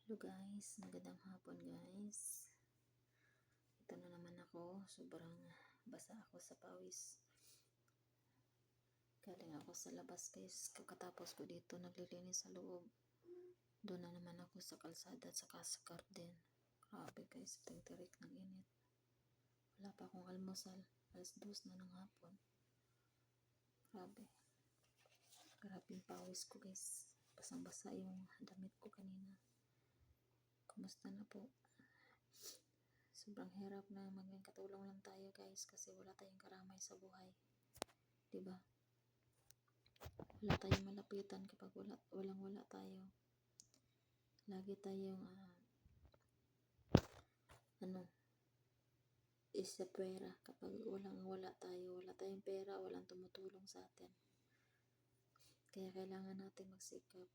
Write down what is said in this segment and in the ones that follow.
Hello guys, magandang hapon guys. Ito na naman ako, sobrang basa ako sa pawis. Galing ako sa labas guys, kakatapos ko dito naglilinis sa loob. Doon na naman ako sa kalsada at saka sa garden. Grabe guys, tirik ng init. Wala pa akong almusal, 2:00 na ng hapon. Grabe yung pawis ko guys. Basang-basa yung damit ko kanina. Kumusta na po? Sobrang hirap na maging katulong lang tayo guys kasi wala tayong karamay sa buhay. Diba? Wala tayong malapitan kapag wala tayo. Lagi tayong isa pera kapag wala tayo. Wala tayong pera, walang tumutulong sa atin. Kaya kailangan natin magsikap.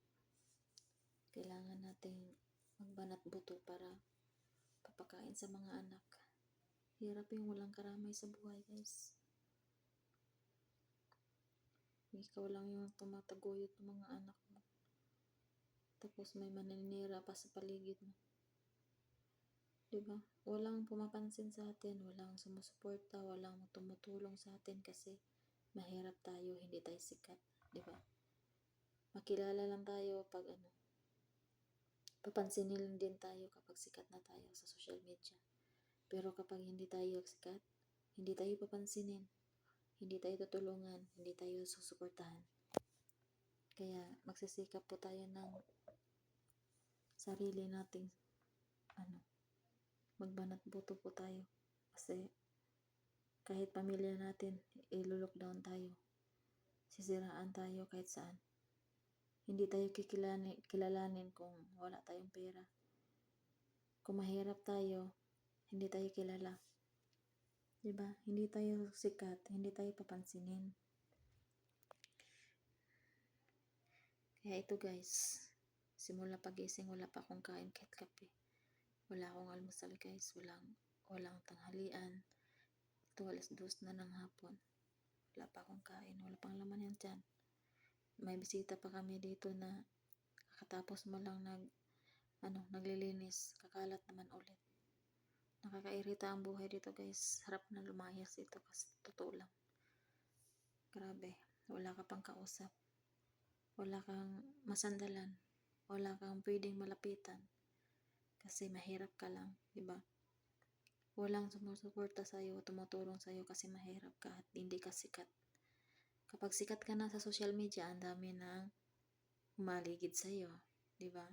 Kailangan natin magbanat buto para papakain sa mga anak. Hirap yung walang karamay sa buhay guys. Ikaw lang yung tumataguyod ng mga anak mo. Tapos may maninira pa sa paligid mo. Diba? Walang pumapansin sa atin, walang sumusuporta, walang tumutulong sa atin kasi mahirap tayo, hindi tayo sikat. Diba? Makilala lang tayo pag papansinin lang din tayo kapag sikat na tayo sa social media. Pero kapag hindi tayo sikat, hindi tayo papansinin, hindi tayo tutulungan, hindi tayo susuportahan. Kaya magsisikap po tayo ng sarili nating magbanat buto po tayo. Kasi kahit pamilya natin, ilolockdown tayo. Sisiraan tayo kahit saan. Hindi tayo kilalanin kung wala tayong pera. Kung mahirap tayo, hindi tayo kilala. Diba? Hindi tayo sikat, hindi tayo papansinin. Kaya ito guys, simula pagising wala pa akong kain kahit kape. Wala akong almusal guys, walang tanghalian. Ito 2:00 na ng hapon. Wala pa akong kain, wala pang laman yan dyan. May bisita pa kami dito na kakatapos mo lang naglilinis, kakalat naman ulit. Nakakairita ang buhay dito guys. Harap na lumayas ito kasi totoo lang. Grabe, wala ka pang kausap. Wala kang masandalan. Wala kang pwedeng malapitan. Kasi mahirap ka lang, diba? Walang sumusuporta sa'yo, tumutulong sa'yo kasi mahirap ka at hindi ka sikat. Kapag sikat ka na sa social media, ang dami nang umaligid sa'yo, diba?